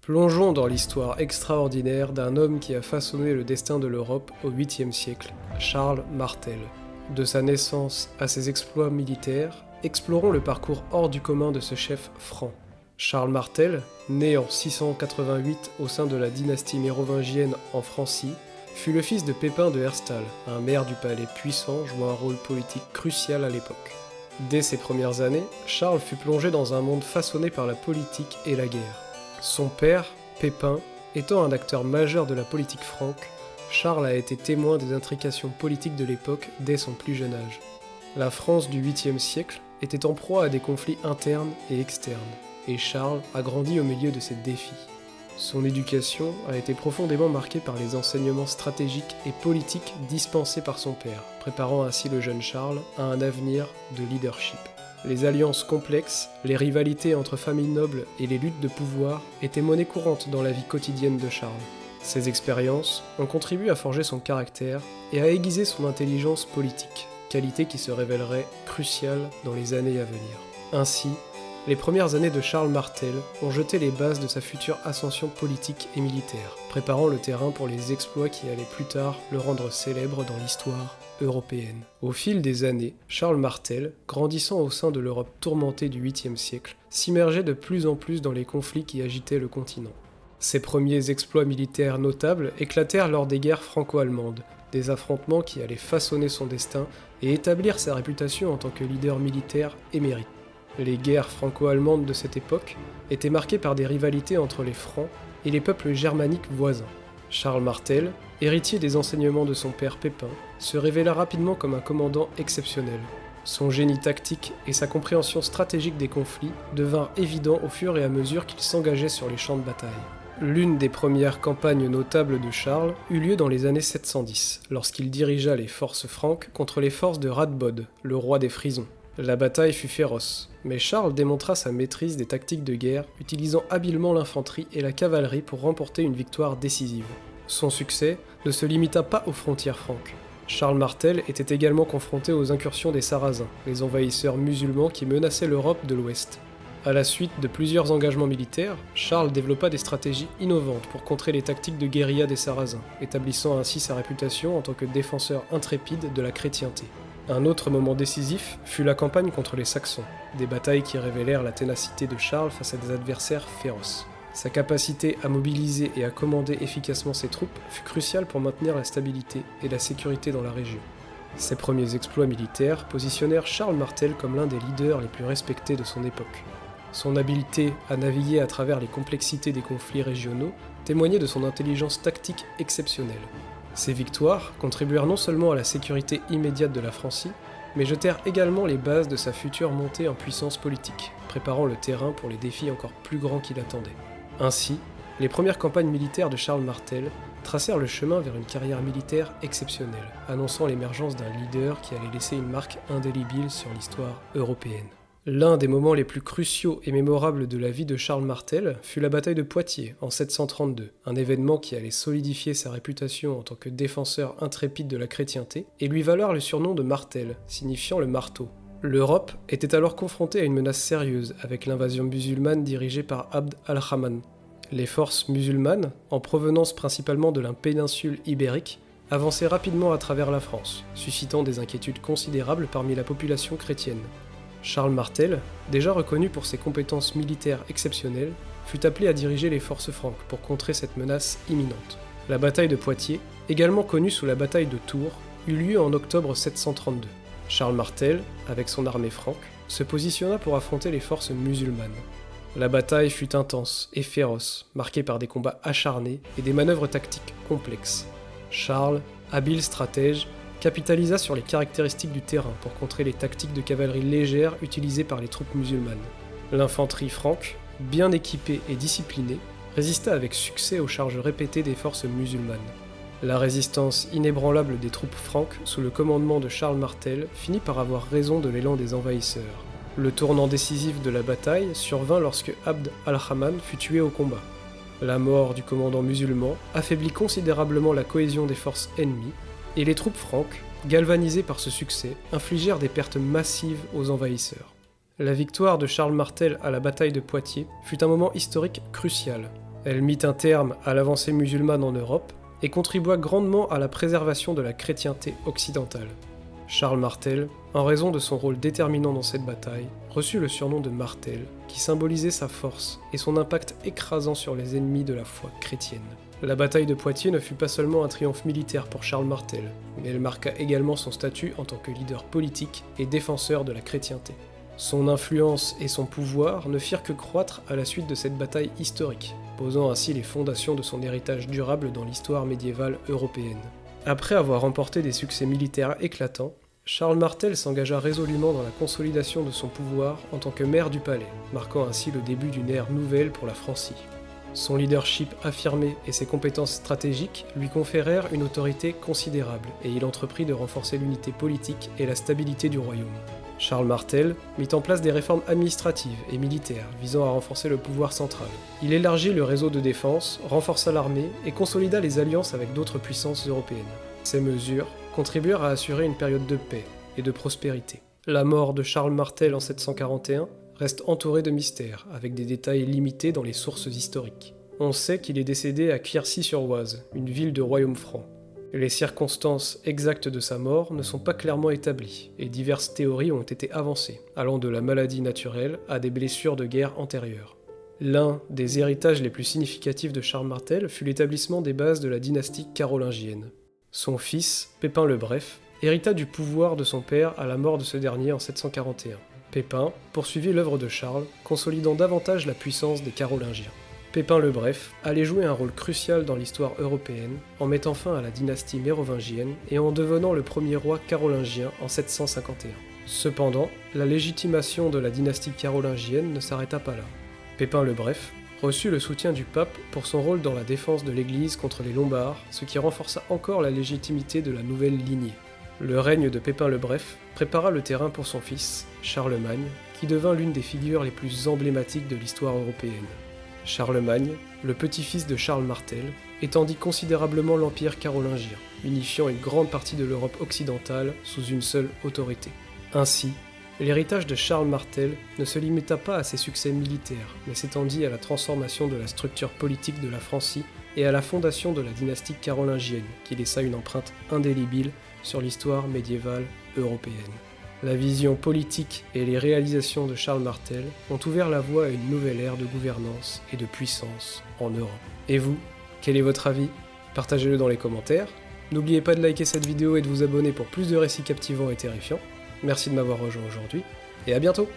Plongeons dans l'histoire extraordinaire d'un homme qui a façonné le destin de l'Europe au 8e siècle, Charles Martel. De sa naissance à ses exploits militaires, explorons le parcours hors du commun de ce chef franc. Charles Martel, né en 688 au sein de la dynastie mérovingienne en Francie, fut le fils de Pépin de Herstal, un maire du palais puissant jouant un rôle politique crucial à l'époque. Dès ses premières années, Charles fut plongé dans un monde façonné par la politique et la guerre. Son père, Pépin, étant un acteur majeur de la politique franque, Charles a été témoin des intrications politiques de l'époque dès son plus jeune âge. La France du 8e siècle était en proie à des conflits internes et externes, et Charles a grandi au milieu de ces défis. Son éducation a été profondément marquée par les enseignements stratégiques et politiques dispensés par son père, préparant ainsi le jeune Charles à un avenir de leadership. Les alliances complexes, les rivalités entre familles nobles et les luttes de pouvoir étaient monnaie courante dans la vie quotidienne de Charles. Ces expériences ont contribué à forger son caractère et à aiguiser son intelligence politique, qualité qui se révélerait cruciale dans les années à venir. Ainsi, les premières années de Charles Martel ont jeté les bases de sa future ascension politique et militaire, préparant le terrain pour les exploits qui allaient plus tard le rendre célèbre dans l'histoire européenne. Au fil des années, Charles Martel, grandissant au sein de l'Europe tourmentée du 8e siècle, s'immergeait de plus en plus dans les conflits qui agitaient le continent. Ses premiers exploits militaires notables éclatèrent lors des guerres franco-allemandes, des affrontements qui allaient façonner son destin et établir sa réputation en tant que leader militaire émérite. Les guerres franco-allemandes de cette époque étaient marquées par des rivalités entre les Francs et les peuples germaniques voisins. Charles Martel, héritier des enseignements de son père Pépin, se révéla rapidement comme un commandant exceptionnel. Son génie tactique et sa compréhension stratégique des conflits devinrent évidents au fur et à mesure qu'il s'engageait sur les champs de bataille. L'une des premières campagnes notables de Charles eut lieu dans les années 710, lorsqu'il dirigea les forces franques contre les forces de Radbod, le roi des Frisons. La bataille fut féroce, mais Charles démontra sa maîtrise des tactiques de guerre, utilisant habilement l'infanterie et la cavalerie pour remporter une victoire décisive. Son succès ne se limita pas aux frontières franques. Charles Martel était également confronté aux incursions des Sarrasins, les envahisseurs musulmans qui menaçaient l'Europe de l'Ouest. À la suite de plusieurs engagements militaires, Charles développa des stratégies innovantes pour contrer les tactiques de guérilla des Sarrasins, établissant ainsi sa réputation en tant que défenseur intrépide de la chrétienté. Un autre moment décisif fut la campagne contre les Saxons, des batailles qui révélèrent la ténacité de Charles face à des adversaires féroces. Sa capacité à mobiliser et à commander efficacement ses troupes fut cruciale pour maintenir la stabilité et la sécurité dans la région. Ses premiers exploits militaires positionnèrent Charles Martel comme l'un des leaders les plus respectés de son époque. Son habileté à naviguer à travers les complexités des conflits régionaux témoignait de son intelligence tactique exceptionnelle. Ces victoires contribuèrent non seulement à la sécurité immédiate de la Francie, mais jetèrent également les bases de sa future montée en puissance politique, préparant le terrain pour les défis encore plus grands qui l'attendaient. Ainsi, les premières campagnes militaires de Charles Martel tracèrent le chemin vers une carrière militaire exceptionnelle, annonçant l'émergence d'un leader qui allait laisser une marque indélébile sur l'histoire européenne. L'un des moments les plus cruciaux et mémorables de la vie de Charles Martel fut la bataille de Poitiers en 732, un événement qui allait solidifier sa réputation en tant que défenseur intrépide de la chrétienté et lui valoir le surnom de Martel, signifiant le marteau. L'Europe était alors confrontée à une menace sérieuse avec l'invasion musulmane dirigée par Abd al-Rahman. Les forces musulmanes, en provenance principalement de la péninsule ibérique, avançaient rapidement à travers la France, suscitant des inquiétudes considérables parmi la population chrétienne. Charles Martel, déjà reconnu pour ses compétences militaires exceptionnelles, fut appelé à diriger les forces franques pour contrer cette menace imminente. La bataille de Poitiers, également connue sous la bataille de Tours, eut lieu en octobre 732. Charles Martel, avec son armée franque, se positionna pour affronter les forces musulmanes. La bataille fut intense et féroce, marquée par des combats acharnés et des manœuvres tactiques complexes. Charles, habile stratège, capitalisa sur les caractéristiques du terrain pour contrer les tactiques de cavalerie légère utilisées par les troupes musulmanes. L'infanterie franque, bien équipée et disciplinée, résista avec succès aux charges répétées des forces musulmanes. La résistance inébranlable des troupes franques sous le commandement de Charles Martel finit par avoir raison de l'élan des envahisseurs. Le tournant décisif de la bataille survint lorsque Abd al-Rahman fut tué au combat. La mort du commandant musulman affaiblit considérablement la cohésion des forces ennemies, et les troupes franques, galvanisées par ce succès, infligèrent des pertes massives aux envahisseurs. La victoire de Charles Martel à la bataille de Poitiers fut un moment historique crucial. Elle mit un terme à l'avancée musulmane en Europe et contribua grandement à la préservation de la chrétienté occidentale. Charles Martel, en raison de son rôle déterminant dans cette bataille, reçut le surnom de Martel, qui symbolisait sa force et son impact écrasant sur les ennemis de la foi chrétienne. La bataille de Poitiers ne fut pas seulement un triomphe militaire pour Charles Martel, mais elle marqua également son statut en tant que leader politique et défenseur de la chrétienté. Son influence et son pouvoir ne firent que croître à la suite de cette bataille historique, posant ainsi les fondations de son héritage durable dans l'histoire médiévale européenne. Après avoir remporté des succès militaires éclatants, Charles Martel s'engagea résolument dans la consolidation de son pouvoir en tant que maire du palais, marquant ainsi le début d'une ère nouvelle pour la Francie. Son leadership affirmé et ses compétences stratégiques lui conférèrent une autorité considérable et il entreprit de renforcer l'unité politique et la stabilité du royaume. Charles Martel mit en place des réformes administratives et militaires visant à renforcer le pouvoir central. Il élargit le réseau de défense, renforça l'armée et consolida les alliances avec d'autres puissances européennes. Ces mesures contribuèrent à assurer une période de paix et de prospérité. La mort de Charles Martel en 741 reste entourée de mystères, avec des détails limités dans les sources historiques. On sait qu'il est décédé à Quercy-sur-Oise, une ville de royaume franc. Les circonstances exactes de sa mort ne sont pas clairement établies, et diverses théories ont été avancées, allant de la maladie naturelle à des blessures de guerre antérieures. L'un des héritages les plus significatifs de Charles Martel fut l'établissement des bases de la dynastie carolingienne. Son fils, Pépin le Bref, hérita du pouvoir de son père à la mort de ce dernier en 741. Pépin poursuivit l'œuvre de Charles, consolidant davantage la puissance des Carolingiens. Pépin le Bref allait jouer un rôle crucial dans l'histoire européenne en mettant fin à la dynastie mérovingienne et en devenant le premier roi carolingien en 751. Cependant, la légitimation de la dynastie carolingienne ne s'arrêta pas là. Pépin le Bref reçut le soutien du pape pour son rôle dans la défense de l'Église contre les Lombards, ce qui renforça encore la légitimité de la nouvelle lignée. Le règne de Pépin le Bref prépara le terrain pour son fils, Charlemagne, qui devint l'une des figures les plus emblématiques de l'histoire européenne. Charlemagne, le petit-fils de Charles Martel, étendit considérablement l'empire carolingien, unifiant une grande partie de l'Europe occidentale sous une seule autorité. Ainsi, l'héritage de Charles Martel ne se limita pas à ses succès militaires, mais s'étendit à la transformation de la structure politique de la Francie et à la fondation de la dynastie carolingienne, qui laissa une empreinte indélébile sur l'histoire médiévale européenne. La vision politique et les réalisations de Charles Martel ont ouvert la voie à une nouvelle ère de gouvernance et de puissance en Europe. Et vous, quel est votre avis? Partagez-le dans les commentaires. N'oubliez pas de liker cette vidéo et de vous abonner pour plus de récits captivants et terrifiants. Merci de m'avoir rejoint aujourd'hui, et à bientôt!